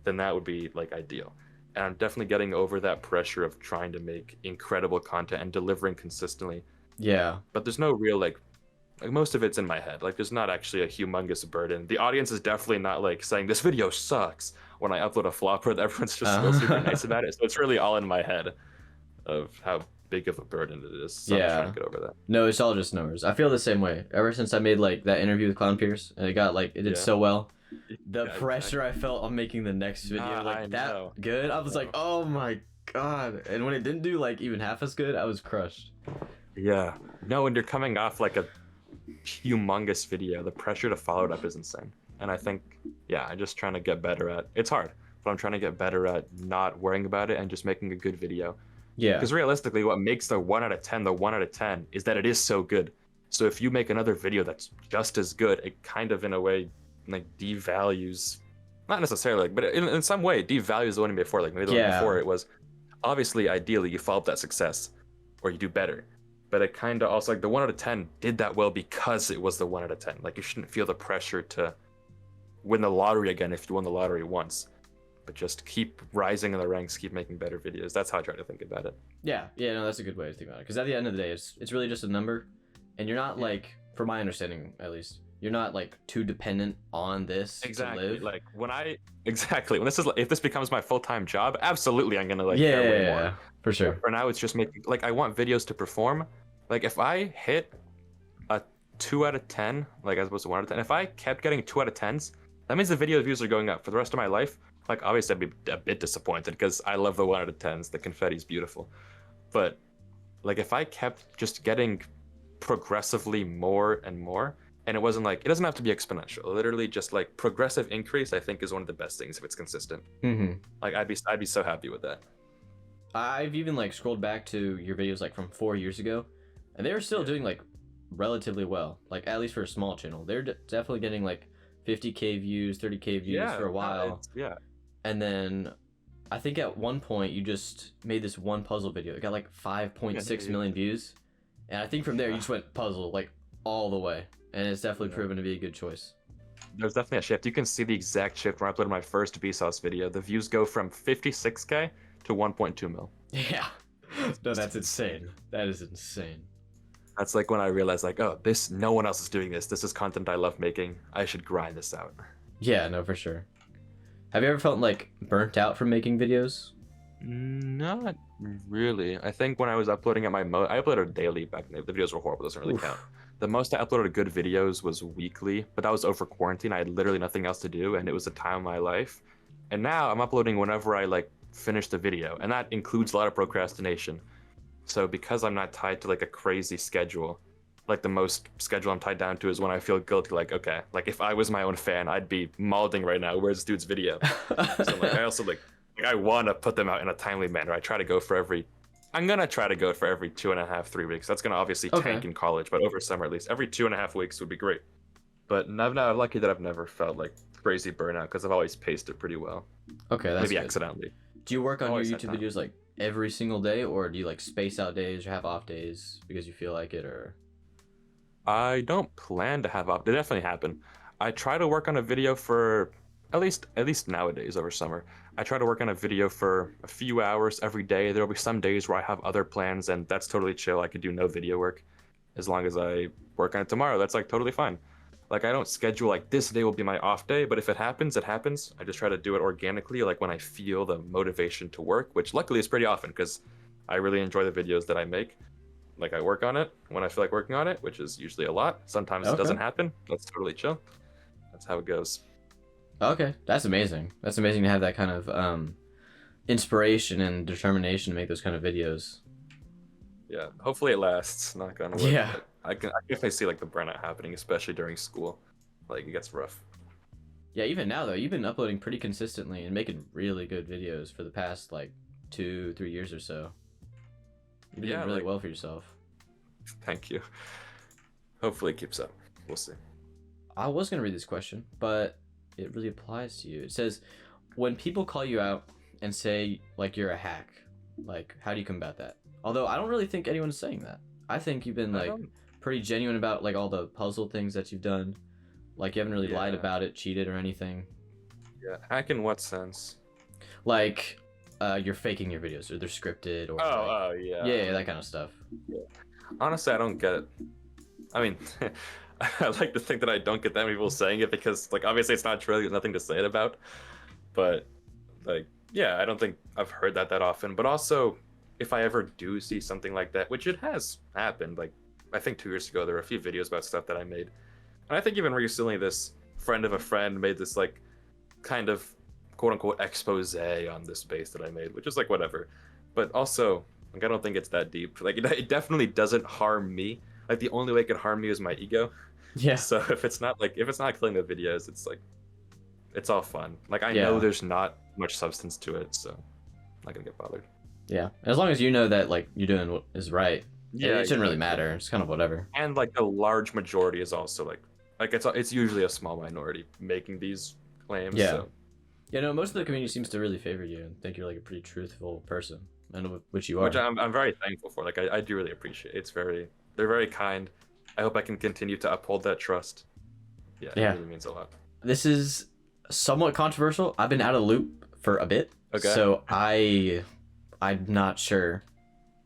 then that would be like ideal. And I'm definitely getting over that pressure of trying to make incredible content and delivering consistently. Yeah. But there's no real like most of it's in my head. Like there's not actually a humongous burden. The audience is definitely not like saying this video sucks when I upload a flopper. Everyone's just still super nice about it. So it's really all in my head of how big of a burden it is. So I'm just trying to get over that. No, it's all just numbers. I feel the same way. Ever since I made like that interview with Clown Pierce and it did so well. The pressure I felt on making the next video good, I was like, oh my god. And when it didn't do like even half as good, I was crushed. Yeah. No, when you're coming off like a humongous video, the pressure to follow it up is insane. And I think, I'm just trying to get better at it's hard, but I'm trying to get better at not worrying about it and just making a good video. Yeah. Because realistically, what makes the 1 out of 10 the 1 out of 10 is that it is so good. So if you make another video that's just as good, it kind of in a way like devalues, not necessarily, but in some way devalues the one before. Like maybe the one before it was obviously ideally you follow up that success or you do better. But it kind of also like the 1 out of 10 did that well because it was the 1 out of 10. Like you shouldn't feel the pressure to win the lottery again if you won the lottery once, but just keep rising in the ranks, keep making better videos. That's how I try to think about it. Yeah, no, that's a good way to think about it. Because at the end of the day, it's really just a number, and you're not like, from my understanding at least, you're not like too dependent on this to live. Like if this becomes my full-time job, absolutely I'm gonna like care way more. For sure. But for now, it's just making like I want videos to perform. Like if I hit a 2 out of 10, like as opposed to 1 out of 10, if I kept getting 2 out of 10s, that means the video views are going up for the rest of my life. Like obviously I'd be a bit disappointed because I love the 1 out of 10s. The confetti's beautiful, but like if I kept just getting progressively more and more. And it wasn't like, it doesn't have to be exponential. Literally just like progressive increase, I think is one of the best things if it's consistent. Mm-hmm. Like I'd be so happy with that. I've even like scrolled back to your videos like from 4 years ago, and they were still doing like relatively well. Like at least for a small channel, they're definitely getting like 50K views, 30K views for a while. And then I think at one point you just made this one puzzle video. It got like 5.6 million views. And I think from there you just went puzzle like all the way. And it's definitely proven to be a good choice. There's definitely a shift. You can see the exact shift when I uploaded my first Vsauce video. The views go from 56K to 1.2 mil. Yeah. No, that's insane. That is insane. That's like when I realized like, oh, no one else is doing this. This is content I love making. I should grind this out. Yeah, no, for sure. Have you ever felt like burnt out from making videos? Not really. I think when I was uploading at I uploaded daily back then. The videos were horrible. Doesn't really count. The most I uploaded good videos was weekly, but that was over quarantine. I had literally nothing else to do, and it was a time of my life. And now I'm uploading whenever I like finish the video, and that includes a lot of procrastination. So because I'm not tied to like a crazy schedule, like the most schedule I'm tied down to is when I feel guilty. Like, okay, like if I was my own fan, I'd be mauling right now. Where's this dude's video? So like I also like I want to put them out in a timely manner. I'm gonna try to go for every 2.5, 3 weeks. That's gonna obviously tank in college, but over summer at least, every 2.5 weeks would be great. But I'm lucky that I've never felt like crazy burnout because I've always paced it pretty well. Okay, that's maybe good. Accidentally. Do you work on your YouTube videos like every single day, or do you like space out days or have off days because you feel like it, or? I don't plan to have off. They definitely happen. I try to work on a video for at least nowadays over summer. I try to work on a video for a few hours every day. There'll be some days where I have other plans, and that's totally chill. I could do no video work as long as I work on it tomorrow. That's like totally fine. Like I don't schedule like this day will be my off day, but if it happens, it happens. I just try to do it organically, like when I feel the motivation to work, which luckily is pretty often because I really enjoy the videos that I make. Like I work on it when I feel like working on it, which is usually a lot. Sometimes it doesn't happen. That's totally chill. That's how it goes. Okay, that's amazing. That's amazing to have that kind of inspiration and determination to make those kind of videos. Yeah, hopefully it lasts. Knock on wood. Yeah. I definitely see like the burnout happening, especially during school. Like it gets rough. Yeah, even now though, you've been uploading pretty consistently and making really good videos for the past like 2-3 years or so. You've been doing really well for yourself. Thank you. Hopefully it keeps up. We'll see. I was gonna read this question, but it really applies to you. It says, when people call you out and say like you're a hack, like how do you combat that? Although I don't really think anyone's saying that. I think you've been like pretty genuine about like all the puzzle things that you've done. Like you haven't really lied about it, cheated or anything. Yeah, hack in what sense? Like you're faking your videos or they're scripted or yeah, that kind of stuff. Yeah. Honestly, I don't get it. I mean, I like to think that I don't get that many people saying it because like obviously it's not true, there's nothing to say it about. But like yeah, I don't think I've heard that often. But also, if I ever do see something like that, which it has happened, like I think 2 years ago there were a few videos about stuff that I made, and I think even recently this friend of a friend made this like kind of quote unquote expose on this space that I made, which is like whatever. But also, like I don't think it's that deep. Like it definitely doesn't harm me. Like the only way it could harm me is my ego. Yeah. So if it's not killing the videos, it's like it's all fun. Like I know there's not much substance to it, so I'm not gonna get bothered. Yeah, as long as you know that like you're doing what is right. Yeah, it shouldn't really matter. It's kind of whatever. And like a large majority is also like it's usually a small minority making these claims. Yeah. So. Yeah, no, most of the community seems to really favor you and think you're like a pretty truthful person, and which you are. Which I'm very thankful for. Like I do really appreciate it. They're very kind. I hope I can continue to uphold that trust. Yeah, it really means a lot. This is somewhat controversial. I've been out of the loop for a bit, so I'm not sure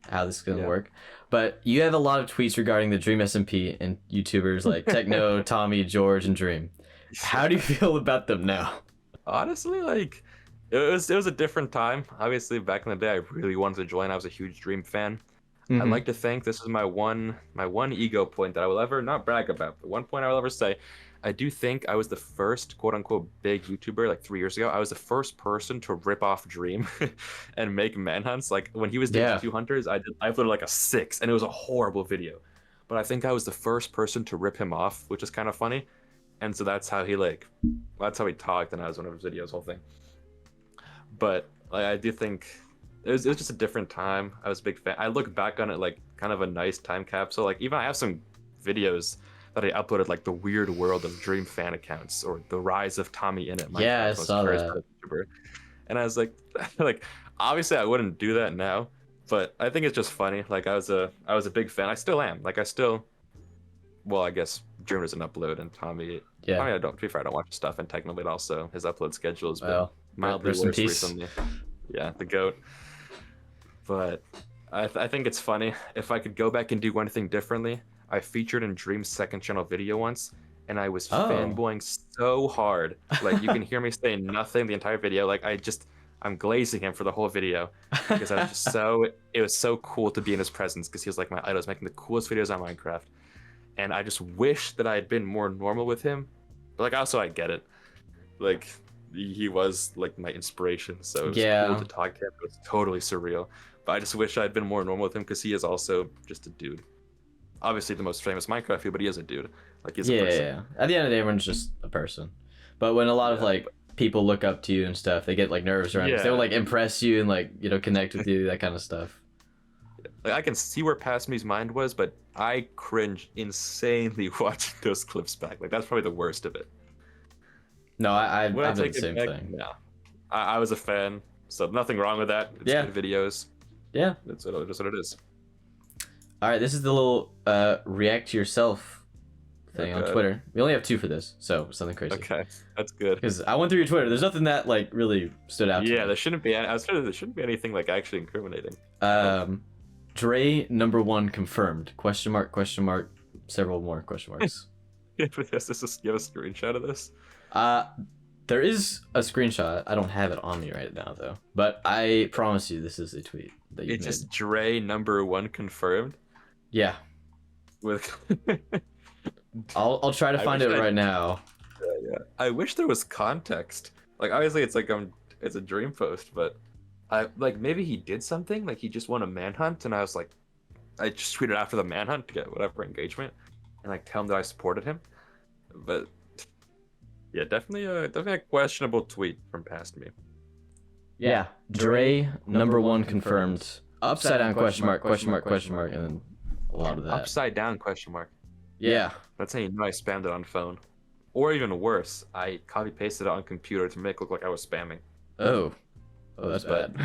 how this is gonna work. But you have a lot of tweets regarding the Dream SMP and YouTubers like Techno, Tommy, George, and Dream. How do you feel about them now? Honestly, like it was a different time. Obviously, back in the day, I really wanted to join. I was a huge Dream fan. Mm-hmm. I'd like to think this is my one ego point that I will ever not brag about, but one point I will ever say. I do think I was the first quote unquote big YouTuber like 3 years ago. I was the first person to rip off Dream and make manhunts. Like when he was doing 2 hunters, I uploaded like a 6 and it was a horrible video. But I think I was the first person to rip him off, which is kind of funny. And so that's how he talked, and I was one of his videos, whole thing. But like, I do think it was just a different time. I was a big fan. I look back on it like kind of a nice time capsule. Like even I have some videos that I uploaded, like the weird world of Dream fan accounts or the rise of Tommy in it. I saw that. And I was like, obviously I wouldn't do that now, but I think it's just funny. Like I was a big fan. I still am. Like I guess Dream doesn't upload, and Tommy. Yeah. I mean, to be fair, I don't watch stuff, and technically, also his upload schedule has been mildly worse recently. Yeah, the GOAT. But I think it's funny. If I could go back and do one thing differently, I featured in Dream's second channel video once, and I was fanboying so hard. Like you can hear me saying nothing the entire video. Like I'm glazing him for the whole video because I was just it was so cool to be in his presence because he was like my idol. He was making the coolest videos on Minecraft. And I just wish that I had been more normal with him. But like also I get it. Like he was like my inspiration. So it was cool to talk to him. It was totally surreal. But I just wish I had been more normal with him because he is also just a dude. Obviously the most famous Minecraft dude, but he is a dude. Like he's a person. Yeah. At the end of the day, everyone's just a person. But when a lot of like people look up to you and stuff, they get like nervous around you. They will like impress you and like, connect with you, that kind of stuff. Like I can see where Past Me's mind was, but I cringe insanely watching those clips back. Like that's probably the worst of it. No, I've done the same thing. Yeah, I was a fan, so nothing wrong with that. It's good videos. Yeah, that's what it is. All right, this is the little react to yourself thing on Twitter. We only have 2 for this, so something crazy. Okay, that's good. Because I went through your Twitter. There's nothing that like really stood out. Yeah, there shouldn't be. There shouldn't be anything like actually incriminating. Dre #1 confirmed? ? Several more question marks. You have a screenshot of this? Uh, there is a screenshot. I don't have it on me right now though, but I promise you this is a tweet that you It's made. just Dre #1 confirmed Yeah, with. I'll try to I find wish it I- right now. Yeah. I wish there was context. Like obviously it's like it's a dream post, but I like maybe he did something, like he just won a manhunt, and I was like, I just tweeted after the manhunt to get whatever engagement, and like tell him that I supported him. But yeah, definitely a questionable tweet from past me. Yeah, Dre #1 confirmed. Upside down question mark, and then a lot of that. Upside down question mark. Yeah. That's how you know I spammed it on phone. Or even worse, I copy pasted it on computer to make it look like I was spamming. Oh, that's bad.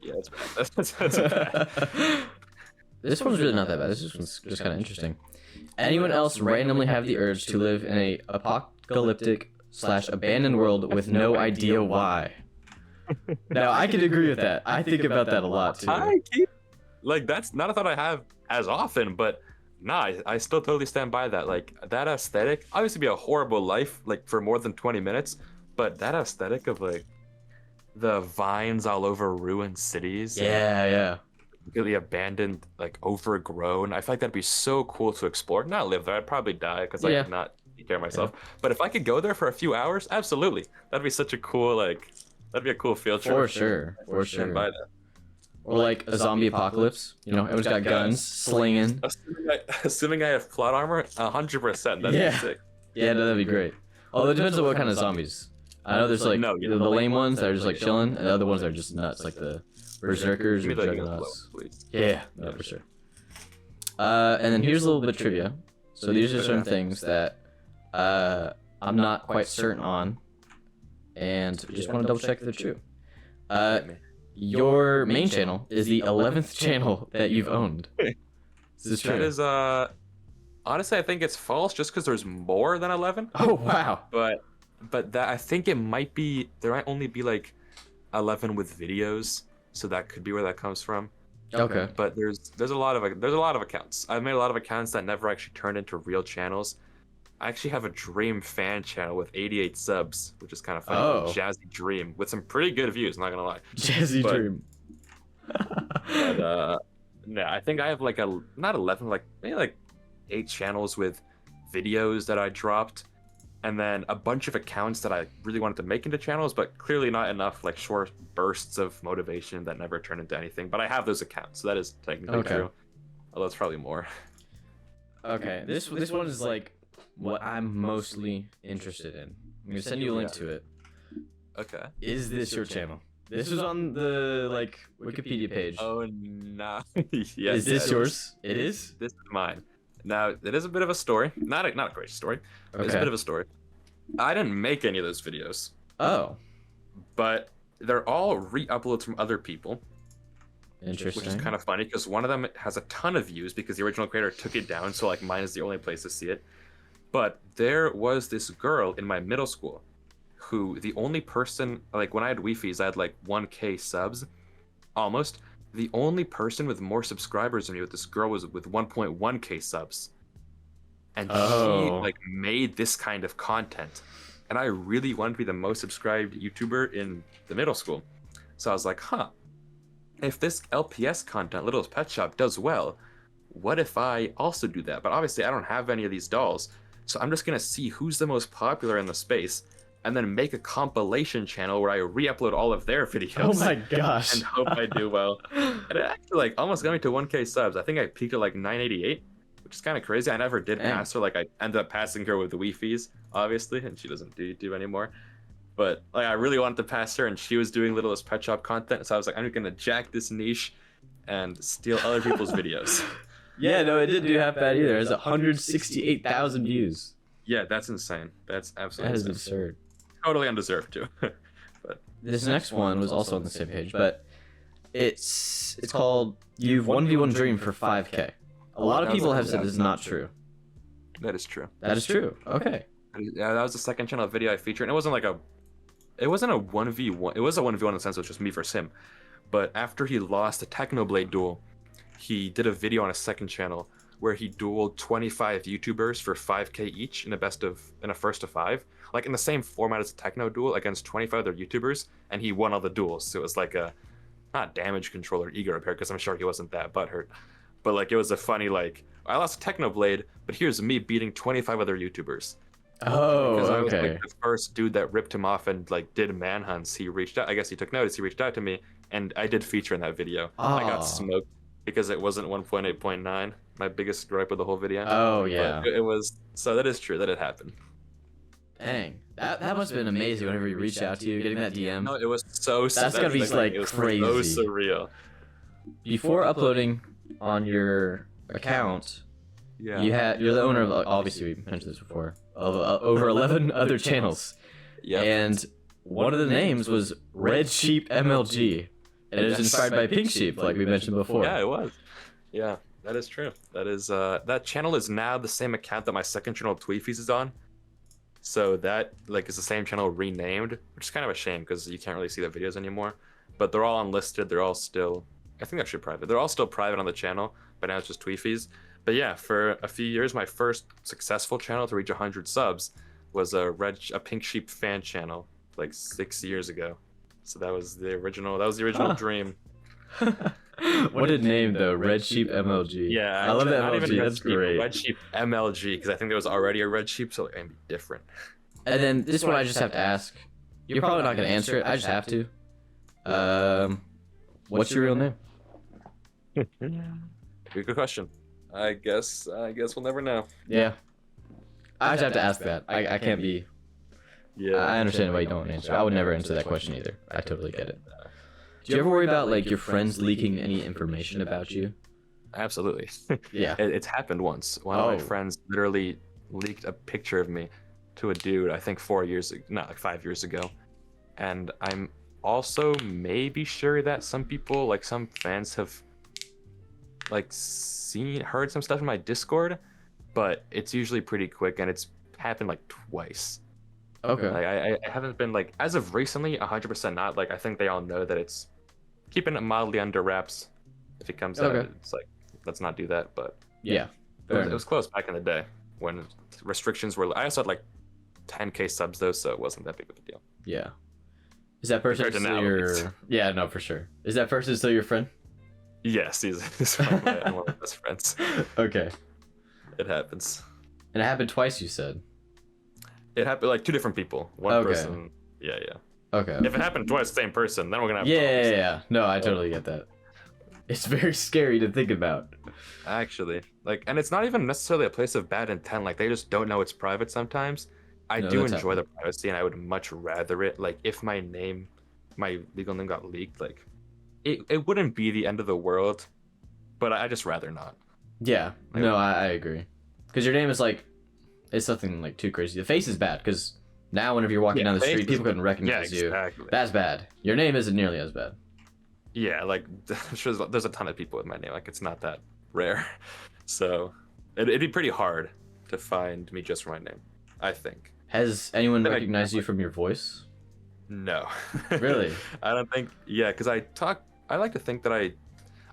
Yeah, that's bad. That's bad. This one's really not that bad. This one's just kind of interesting. Anyone else randomly have the urge to live in a apocalyptic/abandoned world with no idea why? Now, I can agree with that. I think about that a lot too. Like that's not a thought I have as often, but nah, I still totally stand by that. Like that aesthetic, obviously be a horrible life, like for more than 20 minutes, but that aesthetic of like the vines all over ruined cities. Yeah. Really abandoned, like overgrown. I feel like that'd be so cool to explore. Not live there. I'd probably die because I could not take care of myself. But if I could go there for a few hours, absolutely. That'd be such a cool that'd be a cool field trip. For sure. Stand by that. Or like a zombie apocalypse. You know, everyone's got guns, slinging. Assuming I have plot armor, 100%. That'd be sick. Yeah, no, that'd be great. Although it depends on what kind of zombies. I know there's like the lame ones that are just like chilling, and the other ones that are just nuts, like the berserkers or juggernauts. Yeah, no, for sure. And then here's a little bit of trivia. So these are certain things that I'm not quite certain on, and just want to double check if they're true. Your main channel is the 11th channel that you've owned. Is this true? That is honestly I think it's false just because there's more than 11. Oh wow. But that I think it might be there might only be like 11 with videos, so that could be where that comes from. Okay. But there's a lot of accounts. I've made a lot of accounts that never actually turned into real channels. I actually have a Dream fan channel with 88 subs, which is kind of funny. Oh. Jazzy Dream with some pretty good views, not gonna lie. Jazzy Dream. But no, I think I have like not 11, like maybe like 8 channels with videos that I dropped, and then a bunch of accounts that I really wanted to make into channels, but clearly not enough like short bursts of motivation that never turned into anything. But I have those accounts, so that is technically true. Although it's probably more. Okay, this one is like what I'm mostly interested in. I'm gonna send you a link to it. Okay. Is this your channel? This was on the like Wikipedia page. Oh no. Yes. Is this yours? It is. This is mine. Now it is a bit of a story. Not a great story. It's a bit of a story. I didn't make any of those videos. Oh. But they're all re-uploads from other people. Interesting. Which is kind of funny because one of them has a ton of views because the original creator took it down, so like mine is the only place to see it. But there was this girl in my middle school who the only person, like when I had Wifies, I had like 1K subs, almost. The only person with more subscribers than me with this girl was with 1.1K subs. And she like made this kind of content. And I really wanted to be the most subscribed YouTuber in the middle school. So I was like, if this LPS content, Little's Pet Shop, does well, what if I also do that? But obviously I don't have any of these dolls. So I'm just going to see who's the most popular in the space and then make a compilation channel where I re-upload all of their videos. Oh my gosh. And hope I do well. And it actually like almost got me to 1K subs. I think I peaked at like 988, which is kind of crazy. I never did pass her. Like I ended up passing her with the Wifies, obviously, and she doesn't do YouTube anymore. But like I really wanted to pass her, and she was doing Littlest Pet Shop content, so I was like, I'm gonna jack this niche and steal other people's videos. Yeah, no, it didn't do half bad either. It has 168,000 views. Yeah, that's insane. That's absolutely insane. Absurd. Totally undeserved too. But this next one was also on the same page, but it's called "You've 1v1 Dream for 5K." A lot of people have said this is not true. That is true. That is true. Okay. Yeah, that was the second channel video I featured, and it wasn't a 1v1. It was a 1v1 in the sense it was just me versus him. But after he lost the Technoblade duel, he did a video on a second channel where he dueled 25 YouTubers for 5K each in a first of five, like in the same format as a techno duel against 25 other YouTubers, and he won all the duels. So it was like a not damage control or ego repair, because I'm sure he wasn't that butthurt, but like it was a funny like I lost a techno blade, but here's me beating 25 other YouTubers. Oh, Because I was okay. like the first dude that ripped him off and like did manhunts. He reached out. I guess he took notice. He reached out to me, and I did feature in that video. I got Oh. smoked because it wasn't 1.8.9. My biggest gripe with the whole video. Oh, yeah. But it was. So that is true. That it happened. Dang. That must have been amazing whenever he reached out to you, getting that DM. No, it was so. That's gotta be like it was crazy. So surreal. Before uploading on your account, Yeah. you're the owner of, obviously we mentioned this before, of over 11 other channels. Yeah. And one of the names was Red Sheep MLG. And it was inspired by Pink Sheep, like we mentioned before. Yeah, it was. Yeah, that is true. That is that channel is now the same account that my second channel, Wifie, is on. So that like is the same channel renamed, which is kind of a shame because you can't really see the videos anymore. But they're all unlisted. They're all still, I think they're actually private. They're all still private on the channel, but now it's just Wifie's. But yeah, for a few years, my first successful channel to reach 100 subs was a Pink Sheep fan channel, like 6 years ago. So that was the original. That was the original dream. What a name though, Red Sheep MLG. Yeah, I love that not even MLG. Red That's Sheep, great. Red Sheep MLG, because I think there was already a Red Sheep, so it can be different. And then this one I just have to ask. You're probably not gonna answer it. I just have to. What's your real name? Good question. I guess we'll never know. Yeah. I just have to ask that. I can't be. Yeah. I understand why you don't answer. I would never answer that question either. I totally get it. Do you ever worry about like your friends leaking any information about you? Absolutely. Yeah. It's happened once. One of my friends literally leaked a picture of me to a dude, I think 4 years ago, not like 5 years ago. And I'm also maybe sure that some people, like some fans, have like heard some stuff in my Discord, but it's usually pretty quick, and it's happened like twice. Okay. Like I haven't been like, as of recently, 100% not. Like I think they all know that it's keeping it mildly under wraps. If it comes out, it's like, let's not do that. But Yeah. it was close back in the day when restrictions were. I also had like 10K subs though, so it wasn't that big of a deal. Yeah. Is that person Compared to still now, your? it's- Yeah, no, for sure. Is that person still your friend? Yes, he's one of my best friends. Okay. It happens. And it happened twice, you said. It happened like two different people. One Okay. person. Yeah. Okay. If it happened twice, same person, then we're gonna have Yeah. problems. No, I totally get that. It's very scary to think about. Actually, like, and it's not even necessarily a place of bad intent. Like, they just don't know it's private sometimes. I No, do that's enjoy the privacy, and I would much rather it. Like, if my legal name got leaked, like, it wouldn't be the end of the world, but I just rather not. Yeah. No, I agree. Because your name is like, it's something like too crazy. The face is bad because now whenever you're walking down the street, people couldn't recognize you. Exactly. That's bad. Your name isn't nearly as bad. Yeah, like, I'm sure there's a ton of people with my name. Like, it's not that rare. So, it'd be pretty hard to find me just for my name, I think. Has anyone Then recognized you from your voice? No. Really? I don't think, yeah, because I like to think that I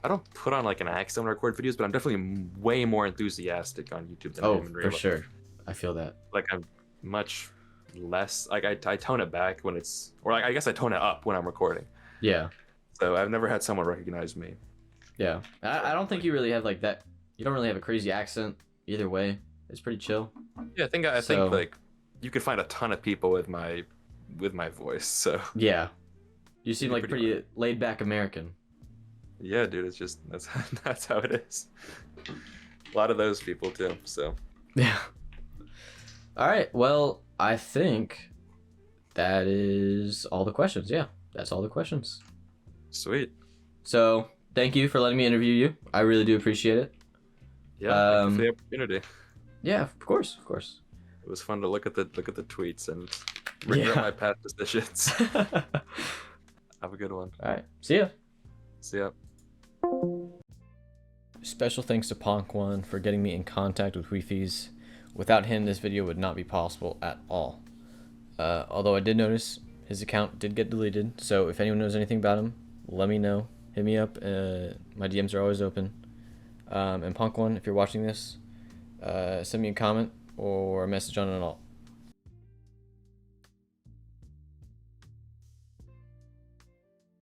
don't put on like an accent when I record videos, but I'm definitely way more enthusiastic on YouTube than I am in real for life. sure. I feel that. Like, I'm much less, like, I tone it back when it's, or like, I guess I tone it up when I'm recording. Yeah. So I've never had someone recognize me. Yeah. I don't think you really have like that. You don't really have a crazy accent either way. It's pretty chill. Yeah, I So- think like you could find a ton of people with my voice. So Yeah. You seem You're like pretty pretty laid back American. yeah, dude, it's just that's how it is. A lot of those people too. So Yeah. All right. Well, I think that is all the questions. Yeah, that's all the questions. sweet. So thank you for letting me interview you. I really do appreciate it. Yeah, thank you Um, for the opportunity. Yeah, of course, of course. It was fun to look at the tweets and regret Yeah. my past decisions. All Have a good one. right. See ya. See ya. Special thanks to Ponk1 for getting me in contact with Wifies. Without him, this video would not be possible at all. Although I did notice his account did get deleted, so if anyone knows anything about him, let me know. Hit me up. My DMs are always open. And Punk One, if you're watching this, send me a comment or a message on an alt.